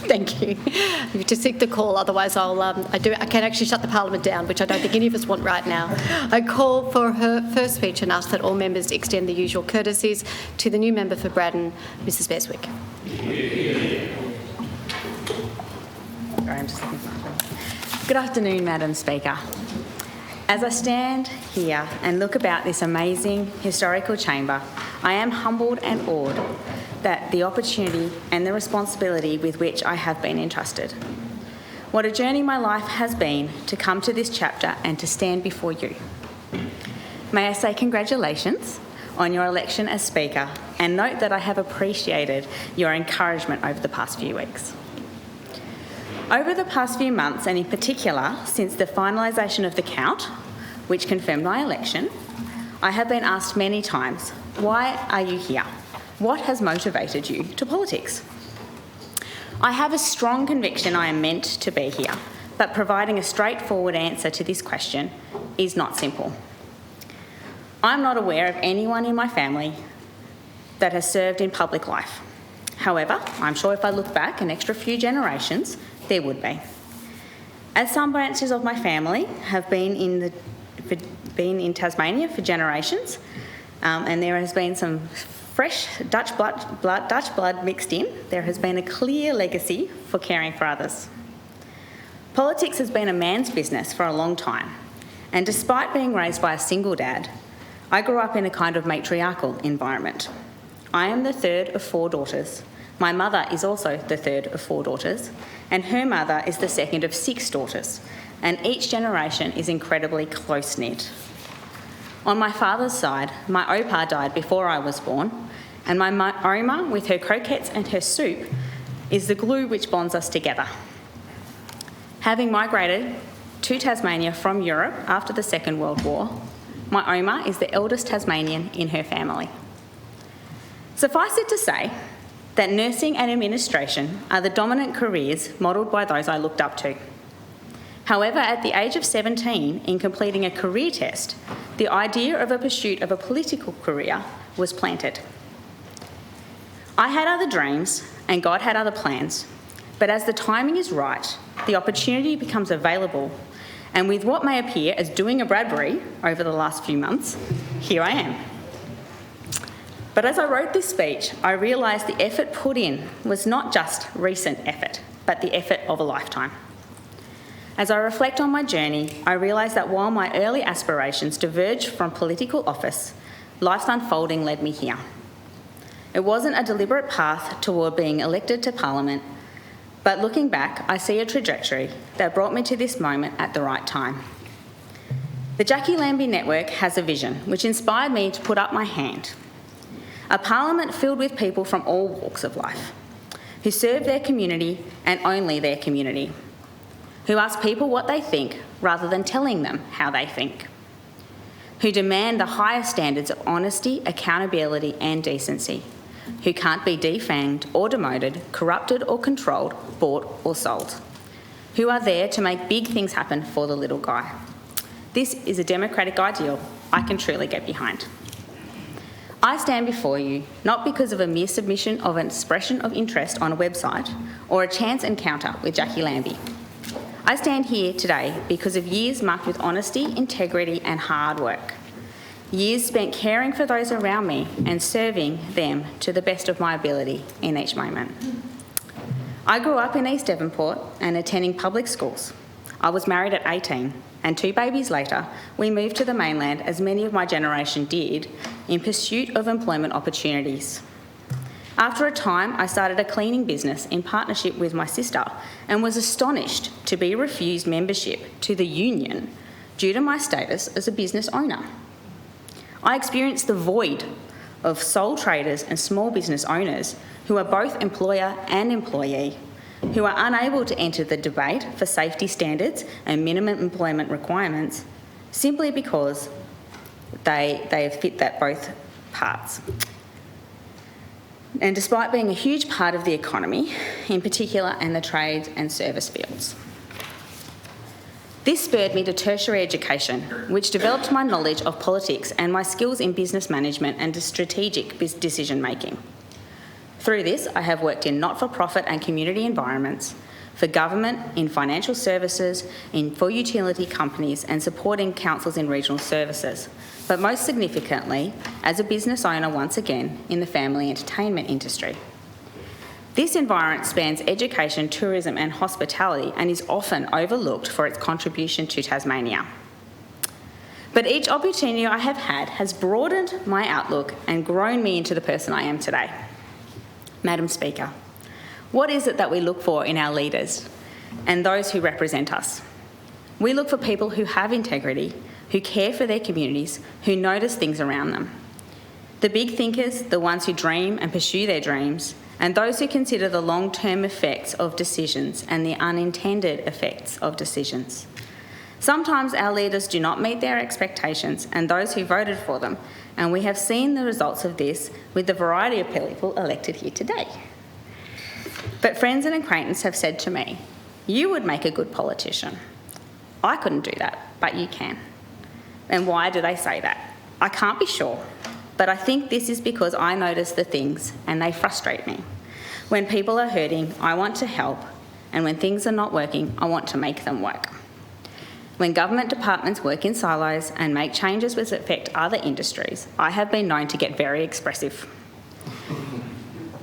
Thank you. To seek the call, otherwise I can actually shut the Parliament down, which I don't think any of us want right now. I call for her first speech and ask that all members extend the usual courtesies to the new member for Braddon, Mrs Beswick. Good afternoon, Madam Speaker. As I stand here and look about this amazing historical chamber, I am humbled and awed that the opportunity and the responsibility with which I have been entrusted. What a journey my life has been to come to this chapter and to stand before you. May I say congratulations on your election as Speaker, and note that I have appreciated your encouragement over the past few weeks. Over the past few months, and in particular since the finalisation of the count, which confirmed my election, I have been asked many times, why are you here? What has motivated you to politics? I have a strong conviction I am meant to be here, but providing a straightforward answer to this question is not simple. I'm not aware of anyone in my family that has served in public life. However, I'm sure if I look back an extra few generations, there would be. As some branches of my family have been in Tasmania for generations, and there has been some fresh Dutch blood mixed in, there has been a clear legacy for caring for others. Politics has been a man's business for a long time, and despite being raised by a single dad, I grew up in a kind of matriarchal environment. I am the third of 4 daughters. My mother is also the third of 4 daughters, and her mother is the second of 6 daughters, and each generation is incredibly close-knit. On my father's side, my opa died before I was born, and my oma, with her croquettes and her soup, is the glue which bonds us together. Having migrated to Tasmania from Europe after the Second World War, my oma is the eldest Tasmanian in her family. Suffice it to say that nursing and administration are the dominant careers modelled by those I looked up to. However, at the age of 17, in completing a career test, the idea of a pursuit of a political career was planted. I had other dreams and God had other plans, but as the timing is right, the opportunity becomes available, and with what may appear as doing a Bradbury over the last few months, here I am. But as I wrote this speech, I realised the effort put in was not just recent effort, but the effort of a lifetime. As I reflect on my journey, I realise that while my early aspirations diverged from political office, life's unfolding led me here. It wasn't a deliberate path toward being elected to Parliament, but looking back, I see a trajectory that brought me to this moment at the right time. The Jackie Lambie Network has a vision which inspired me to put up my hand. A Parliament filled with people from all walks of life, who serve their community and only their community, who ask people what they think rather than telling them how they think, who demand the highest standards of honesty, accountability and decency, who can't be defanged or demoted, corrupted or controlled, bought or sold, who are there to make big things happen for the little guy. This is a democratic ideal I can truly get behind. I stand before you not because of a mere submission of an expression of interest on a website or a chance encounter with Jackie Lambie. I stand here today because of years marked with honesty, integrity and hard work. Years spent caring for those around me and serving them to the best of my ability in each moment. I grew up in East Devonport and attending public schools. I was married at 18 and 2 babies later, we moved to the mainland as many of my generation did in pursuit of employment opportunities. After a time, I started a cleaning business in partnership with my sister and was astonished to be refused membership to the union due to my status as a business owner. I experienced the void of sole traders and small business owners who are both employer and employee, who are unable to enter the debate for safety standards and minimum employment requirements simply because they fit that both parts. And despite being a huge part of the economy, in particular in the trades and service fields. This spurred me to tertiary education, which developed my knowledge of politics and my skills in business management and strategic decision making. Through this, I have worked in not-for-profit and community environments, for government, in financial services, for utility companies and supporting councils in regional services, but most significantly, as a business owner once again in the family entertainment industry. This environment spans education, tourism and hospitality and is often overlooked for its contribution to Tasmania. But each opportunity I have had has broadened my outlook and grown me into the person I am today. Madam Speaker, what is it that we look for in our leaders and those who represent us? We look for people who have integrity, who care for their communities, who notice things around them. The big thinkers, the ones who dream and pursue their dreams, and those who consider the long-term effects of decisions and the unintended effects of decisions. Sometimes our leaders do not meet their expectations and those who voted for them, and we have seen the results of this with the variety of people elected here today. But friends and acquaintances have said to me, "You would make a good politician." I couldn't do that, but you can. And why do they say that? I can't be sure, but I think this is because I notice the things and they frustrate me. When people are hurting, I want to help, and when things are not working, I want to make them work. When government departments work in silos and make changes which affect other industries, I have been known to get very expressive.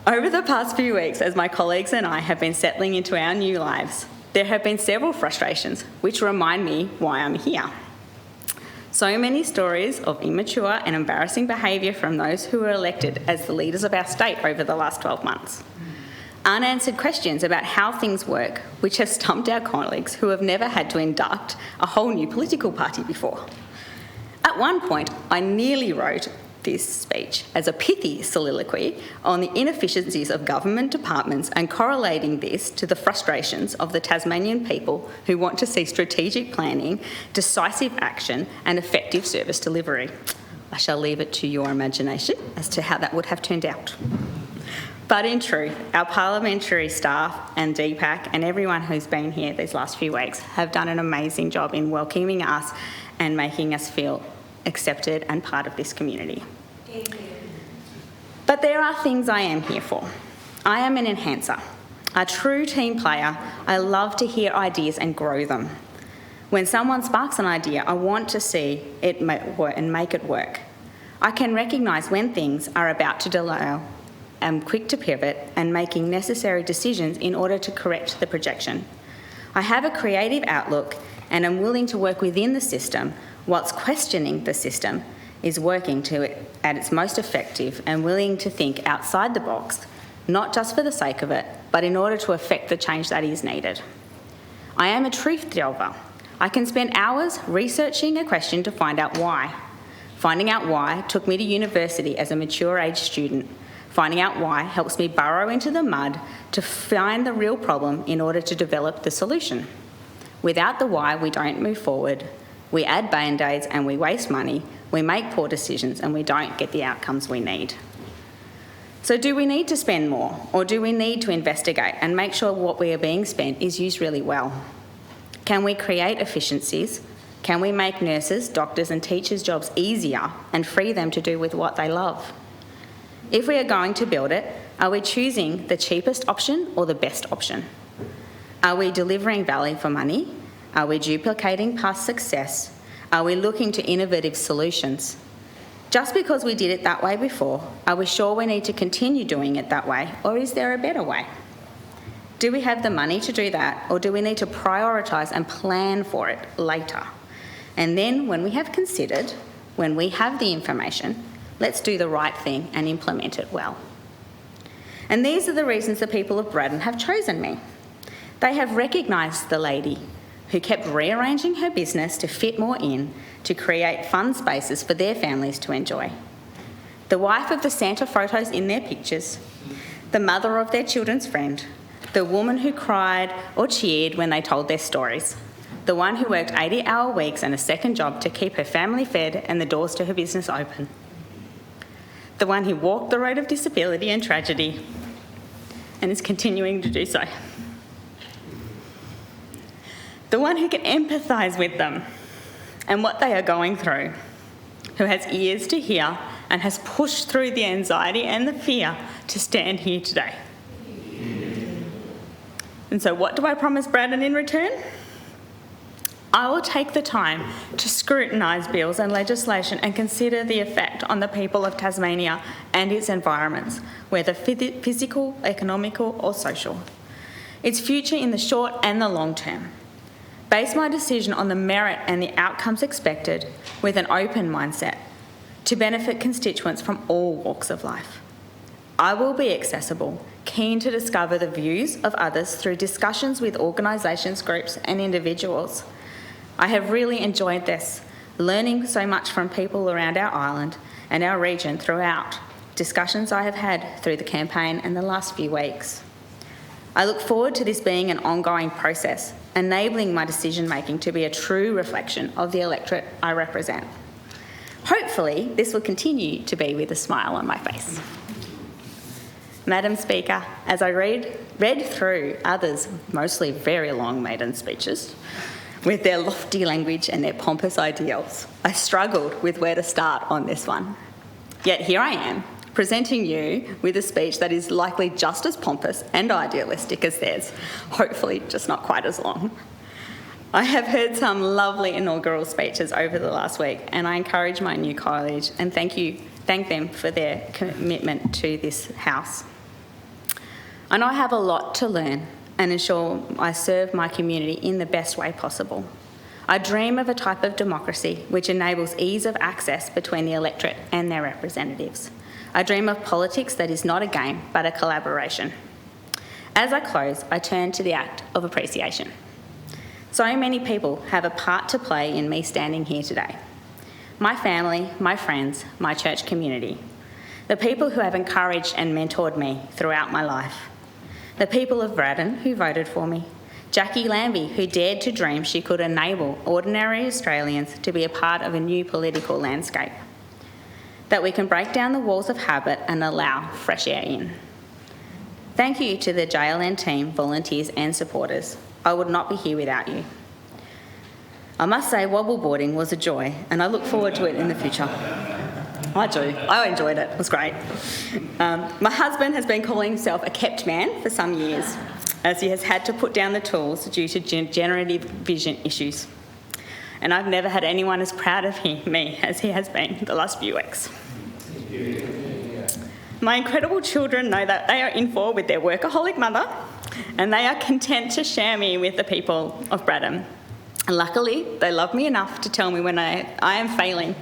Over the past few weeks, as my colleagues and I have been settling into our new lives, there have been several frustrations which remind me why I'm here. So many stories of immature and embarrassing behaviour from those who were elected as the leaders of our state over the last 12 months. Unanswered questions about how things work, which has stumped our colleagues who have never had to induct a whole new political party before. At one point, I nearly wrote this speech as a pithy soliloquy on the inefficiencies of government departments and correlating this to the frustrations of the Tasmanian people who want to see strategic planning, decisive action and effective service delivery. I shall leave it to your imagination as to how that would have turned out. But in truth, our parliamentary staff and DPAC and everyone who's been here these last few weeks have done an amazing job in welcoming us and making us feel accepted and part of this community. But there are things I am here for. I am an enhancer, a true team player. I love to hear ideas and grow them. When someone sparks an idea, I want to see it work and make it work. I can recognise when things are about to derail. I'm quick to pivot and making necessary decisions in order to correct the projection. I have a creative outlook and am willing to work within the system whilst questioning the system is working at its most effective and willing to think outside the box, not just for the sake of it, but in order to effect the change that is needed. I am a truth delver. I can spend hours researching a question to find out why. Finding out why took me to university as a mature age student. Finding out why helps me burrow into the mud to find the real problem in order to develop the solution. Without the why, we don't move forward. We add band-aids and we waste money. We make poor decisions and we don't get the outcomes we need. So do we need to spend more, or do we need to investigate and make sure what we are being spent is used really well? Can we create efficiencies? Can we make nurses, doctors and teachers' jobs easier and free them to do with what they love? If we are going to build it, are we choosing the cheapest option or the best option? Are we delivering value for money? Are we duplicating past success? Are we looking to innovative solutions? Just because we did it that way before, are we sure we need to continue doing it that way, or is there a better way? Do we have the money to do that, or do we need to prioritise and plan for it later? And then when we have considered, when we have the information, let's do the right thing and implement it well. And these are the reasons the people of Braddon have chosen me. They have recognised the lady who kept rearranging her business to fit more in, to create fun spaces for their families to enjoy. The wife of the Santa photos in their pictures, the mother of their children's friend, the woman who cried or cheered when they told their stories, the one who worked 80-hour weeks and a second job to keep her family fed and the doors to her business open, the one who walked the road of disability and tragedy and is continuing to do so. The one who can empathise with them and what they are going through, who has ears to hear and has pushed through the anxiety and the fear to stand here today. And so what do I promise Braddon in return? I will take the time to scrutinise bills and legislation and consider the effect on the people of Tasmania and its environments, whether physical, economical or social, its future in the short and the long term. Base my decision on the merit and the outcomes expected with an open mindset to benefit constituents from all walks of life. I will be accessible, keen to discover the views of others through discussions with organisations, groups and individuals. I have really enjoyed this, learning so much from people around our island and our region throughout discussions I have had through the campaign and the last few weeks. I look forward to this being an ongoing process, enabling my decision making to be a true reflection of the electorate I represent. Hopefully, this will continue to be with a smile on my face. Madam Speaker, as I read through others' mostly very long maiden speeches, with their lofty language and their pompous ideals, I struggled with where to start on this one. Yet here I am, presenting you with a speech that is likely just as pompous and idealistic as theirs, hopefully just not quite as long. I have heard some lovely inaugural speeches over the last week, and I encourage my new colleagues and thank them for their commitment to this House. I know I have a lot to learn and ensure I serve my community in the best way possible. I dream of a type of democracy which enables ease of access between the electorate and their representatives. I dream of politics that is not a game but a collaboration. As I close, I turn to the act of appreciation. So many people have a part to play in me standing here today. My family, my friends, my church community, the people who have encouraged and mentored me throughout my life, the people of Braddon who voted for me, Jackie Lambie who dared to dream she could enable ordinary Australians to be a part of a new political landscape, that we can break down the walls of habit and allow fresh air in. Thank you to the JLN team, volunteers and supporters. I would not be here without you. I must say wobble boarding was a joy and I look forward to it in the future. I do. I enjoyed it. It was great. My husband has been calling himself a kept man for some years, as he has had to put down the tools due to generative vision issues. And I've never had anyone as proud of me as he has been the last few weeks. My incredible children know that they are in for with their workaholic mother, and they are content to share me with the people of Braddon. And luckily, they love me enough to tell me when I am failing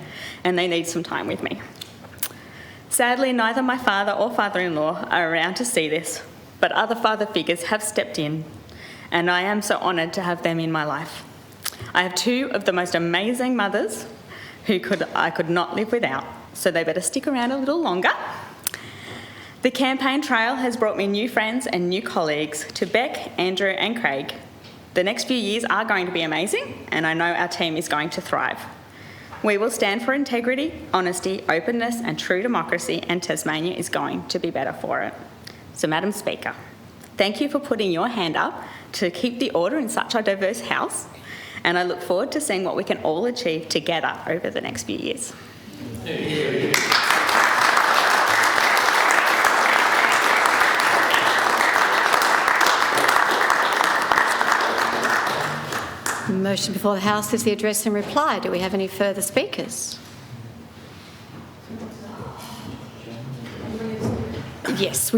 and they need some time with me. Sadly, neither my father or father-in-law are around to see this, but other father figures have stepped in, and I am so honoured to have them in my life. I have two of the most amazing mothers who I could not live without, so they better stick around a little longer. The campaign trail has brought me new friends and new colleagues to Beck, Andrew and Craig. The next few years are going to be amazing, and I know our team is going to thrive. We will stand for integrity, honesty, openness and true democracy, and Tasmania is going to be better for it. So, Madam Speaker, thank you for putting your hand up to keep the order in such a diverse House, and I look forward to seeing what we can all achieve together over the next few years. Motion before the House is the address and reply. Do we have any further speakers? Yes, we